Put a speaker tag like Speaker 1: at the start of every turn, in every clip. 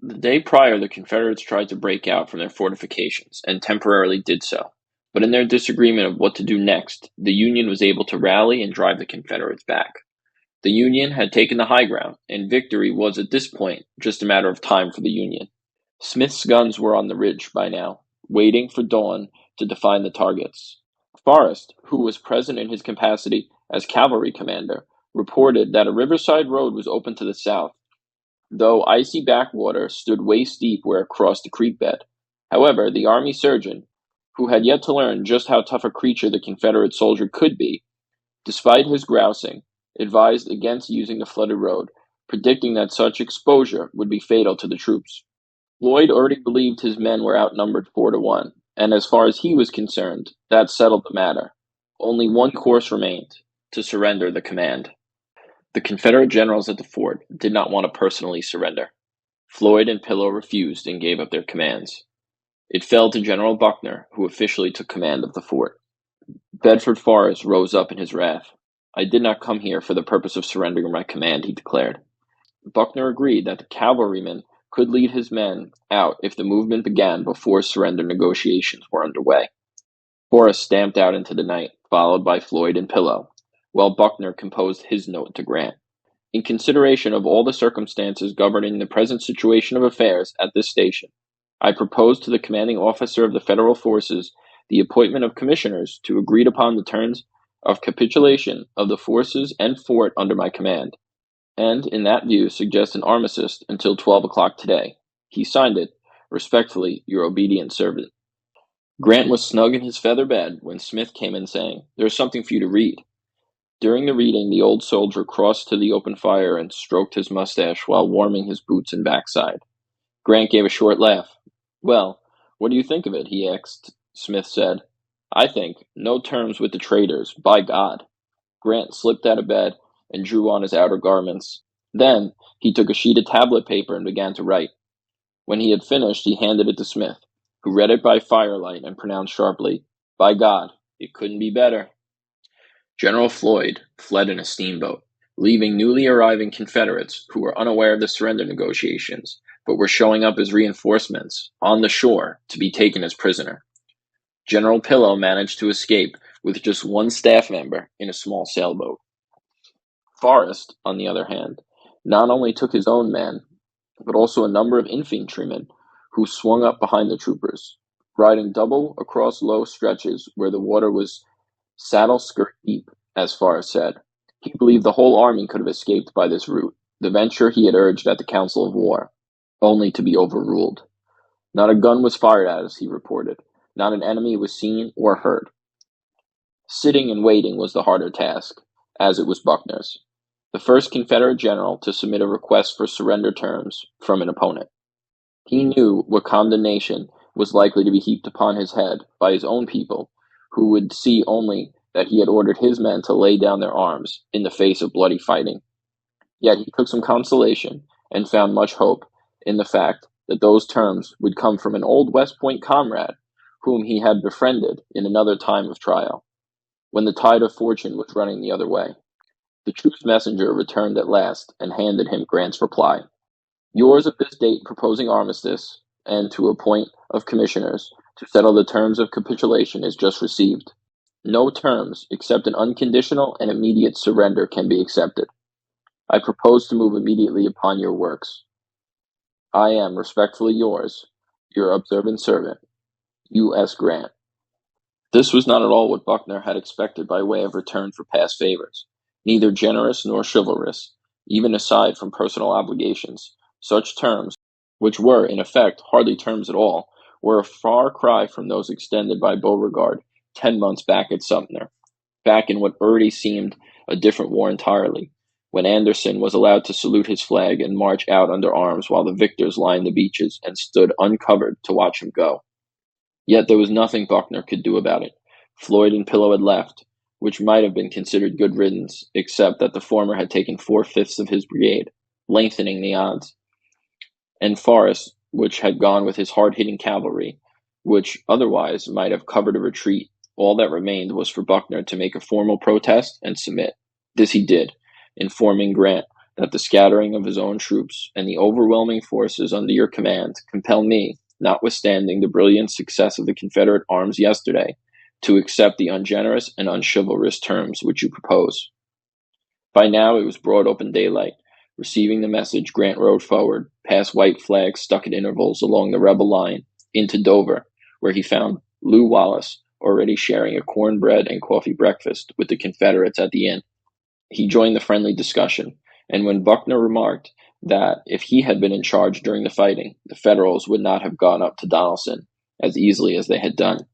Speaker 1: The day prior, the Confederates tried to break out from their fortifications, and temporarily did so. But in their disagreement of what to do next, the Union was able to rally and drive the Confederates back. The Union had taken the high ground, and victory was at this point just a matter of time for the Union. Smith's guns were on the ridge by now, waiting for dawn to define the targets. Forrest, who was present in his capacity as cavalry commander, reported that a riverside road was open to the south, though icy backwater stood waist deep where it crossed the creek bed. However, the army surgeon, who had yet to learn just how tough a creature the Confederate soldier could be, despite his grousing, advised against using the flooded road, predicting that such exposure would be fatal to the troops. Floyd already believed his men were outnumbered 4-1, and as far as he was concerned, that settled the matter. Only one course remained: to surrender the command. The Confederate generals at the fort did not want to personally surrender. Floyd and Pillow refused and gave up their commands. It fell to General Buckner, who officially took command of the fort. Bedford Forrest rose up in his wrath. "I did not come here for the purpose of surrendering my command," he declared. Buckner agreed that the cavalryman could lead his men out if the movement began before surrender negotiations were underway. Forrest stamped out into the night, followed by Floyd and Pillow, while Buckner composed his note to Grant. "In consideration of all the circumstances governing the present situation of affairs at this station, I propose to the commanding officer of the Federal forces the appointment of commissioners to agree upon the terms of capitulation of the forces and fort under my command, and in that view suggest an armistice until 12 o'clock today." He signed it, "Respectfully, your obedient servant." Grant was snug in his feather bed when Smith came in saying, "There is something for you to read." During the reading, the old soldier crossed to the open fire and stroked his mustache while warming his boots and backside. Grant gave a short laugh. "Well, what do you think of it?" he asked. Smith said, "I think, no terms with the traitors, by God." Grant slipped out of bed and drew on his outer garments. Then he took a sheet of tablet paper and began to write. When he had finished, he handed it to Smith, who read it by firelight and pronounced sharply, "By God, it couldn't be better." General Floyd fled in a steamboat, leaving newly arriving Confederates who were unaware of the surrender negotiations, but were showing up as reinforcements on the shore to be taken as prisoner. General Pillow managed to escape with just one staff member in a small sailboat. Forrest, on the other hand, not only took his own men, but also a number of infantrymen who swung up behind the troopers, riding double across low stretches where the water was saddle-skirt deep, as Forrest said. He believed the whole army could have escaped by this route, the venture he had urged at the Council of War, only to be overruled. Not a gun was fired at us, he reported. Not an enemy was seen or heard. Sitting and waiting was the harder task, as it was Buckner's, the first Confederate general to submit a request for surrender terms from an opponent. He knew what condemnation was likely to be heaped upon his head by his own people, who would see only that he had ordered his men to lay down their arms in the face of bloody fighting. Yet he took some consolation and found much hope in the fact that those terms would come from an old West Point comrade whom he had befriended in another time of trial, when the tide of fortune was running the other way. The truce messenger returned at last and handed him Grant's reply. "Yours of this date proposing armistice, and to appoint of commissioners to settle the terms of capitulation is just received. No terms except an unconditional and immediate surrender can be accepted. I propose to move immediately upon your works. I am respectfully yours, your observant servant, U.S. Grant." This was not at all what Buckner had expected by way of return for past favors, neither generous nor chivalrous, even aside from personal obligations. Such terms, which were, in effect, hardly terms at all, were a far cry from those extended by Beauregard 10 months back at Sumter, back in what already seemed a different war entirely, when Anderson was allowed to salute his flag and march out under arms while the victors lined the beaches and stood uncovered to watch him go. Yet there was nothing Buckner could do about it. Floyd and Pillow had left, which might have been considered good riddance, except that the former had taken 4/5 of his brigade, lengthening the odds, and Forrest, which had gone with his hard-hitting cavalry, which otherwise might have covered a retreat. All that remained was for Buckner to make a formal protest and submit. This he did, informing Grant that the scattering of his own troops and the overwhelming forces under your command compel me, notwithstanding the brilliant success of the Confederate arms yesterday, to accept the ungenerous and unchivalrous terms which you propose." By now it was broad open daylight. Receiving the message, Grant rode forward, past white flags stuck at intervals along the rebel line, into Dover, where he found Lew Wallace already sharing a cornbread and coffee breakfast with the Confederates at the inn. He joined the friendly discussion, and when Buckner remarked that if he had been in charge during the fighting, the Federals would not have gone up to Donelson as easily as they had done,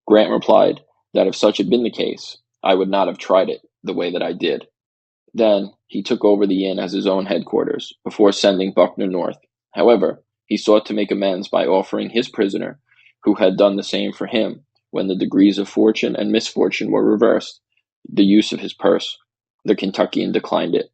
Speaker 1: Grant replied that if such had been the case, I would not have tried it the way that I did. Then he took over the inn as his own headquarters, before sending Buckner north. However, he sought to make amends by offering his prisoner, who had done the same for him when the degrees of fortune and misfortune were reversed, the use of his purse. The Kentuckian declined it.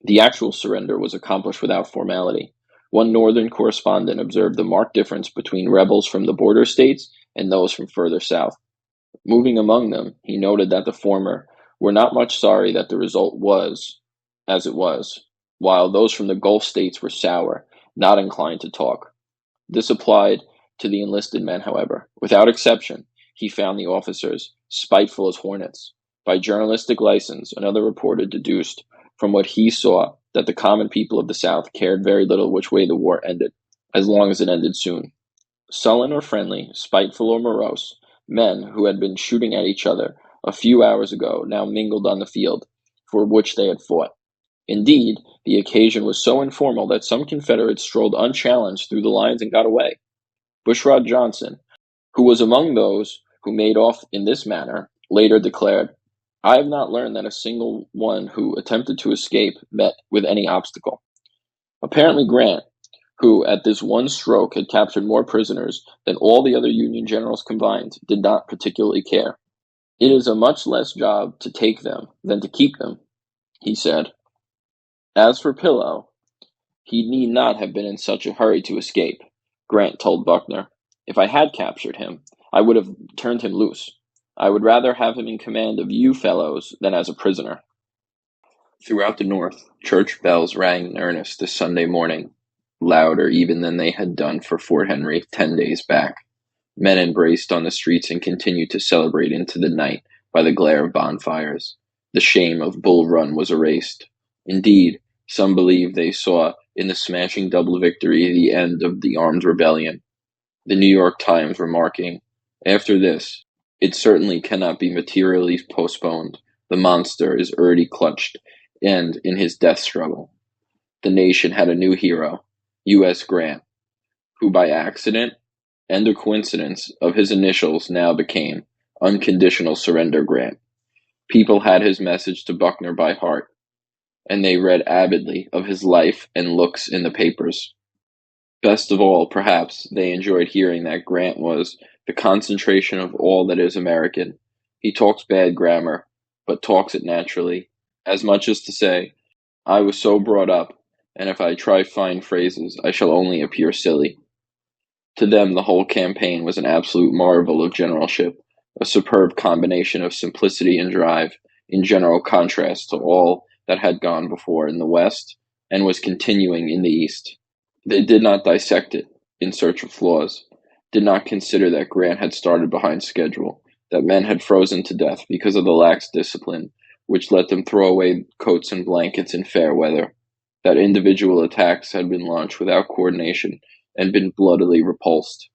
Speaker 1: The actual surrender was accomplished without formality. One Northern correspondent observed the marked difference between rebels from the border states and those from further south. Moving among them, he noted that the former were not much sorry that the result was as it was, while those from the Gulf states were sour, not inclined to talk. This applied to the enlisted men, however. Without exception, he found the officers spiteful as hornets. By journalistic license, another reporter deduced from what he saw that the common people of the South cared very little which way the war ended, as long as it ended soon. Sullen or friendly, spiteful or morose, men who had been shooting at each other a few hours ago now mingled on the field for which they had fought. Indeed, the occasion was so informal that some Confederates strolled unchallenged through the lines and got away. Bushrod Johnson, who was among those who made off in this manner, later declared, "I have not learned that a single one who attempted to escape met with any obstacle." Apparently Grant, who at this one stroke had captured more prisoners than all the other Union generals combined, did not particularly care. "It is a much less job to take them than to keep them," he said. As for Pillow, he need not have been in such a hurry to escape, Grant told Buckner. "If I had captured him, I would have turned him loose. I would rather have him in command of you fellows than as a prisoner." Throughout the North, church bells rang in earnest this Sunday morning, louder even than they had done for Fort Henry 10 days back. Men embraced on the streets and continued to celebrate into the night by the glare of bonfires. The shame of Bull Run was erased. Indeed, some believed they saw in the smashing double victory the end of the armed rebellion. The New York Times remarking, "After this, it certainly cannot be materially postponed. The monster is already clutched and in his death struggle." The nation had a new hero, U.S. Grant, who by accident and a coincidence of his initials now became Unconditional Surrender Grant. People had his message to Buckner by heart, and they read avidly of his life and looks in the papers. Best of all, perhaps, they enjoyed hearing that Grant was the concentration of all that is American. He talks bad grammar, but talks it naturally, as much as to say, "I was so brought up, and if I try fine phrases, I shall only appear silly." To them, the whole campaign was an absolute marvel of generalship, a superb combination of simplicity and drive, in general contrast to all that had gone before in the West and was continuing in the East. They did not dissect it in search of flaws, did not consider that Grant had started behind schedule, that men had frozen to death because of the lax discipline which let them throw away coats and blankets in fair weather, that individual attacks had been launched without coordination and been bloodily repulsed,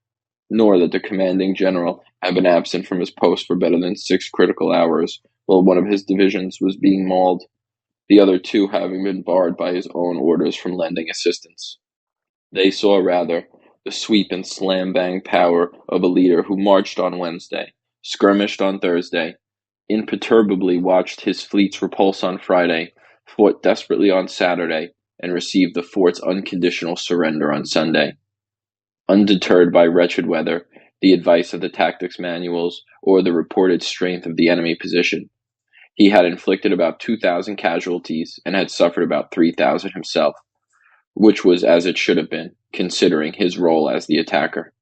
Speaker 1: nor that the commanding general had been absent from his post for better than 6 critical hours while one of his divisions was being mauled, the other 2 having been barred by his own orders from lending assistance. They saw, rather, the sweep and slam-bang power of a leader who marched on Wednesday, skirmished on Thursday, imperturbably watched his fleet's repulse on Friday, fought desperately on Saturday, and received the fort's unconditional surrender on Sunday. Undeterred by wretched weather, the advice of the tactics manuals, or the reported strength of the enemy position, he had inflicted about 2,000 casualties and had suffered about 3,000 himself, which was as it should have been, considering his role as the attacker.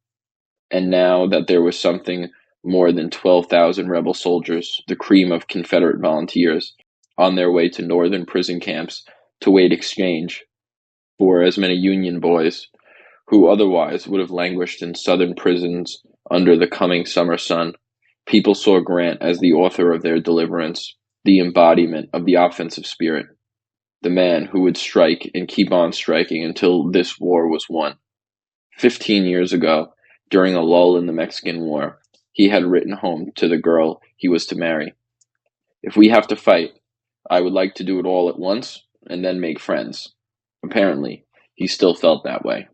Speaker 1: And now that there was something more than 12,000 rebel soldiers, the cream of Confederate volunteers, on their way to northern prison camps to wait exchange for as many Union boys, who otherwise would have languished in Southern prisons under the coming summer sun. People saw Grant as the author of their deliverance, the embodiment of the offensive spirit, the man who would strike and keep on striking until this war was won. 15 years ago, during a lull in the Mexican War, he had written home to the girl he was to marry. If we have to fight, I would like to do it all at once and then make friends. Apparently, he still felt that way.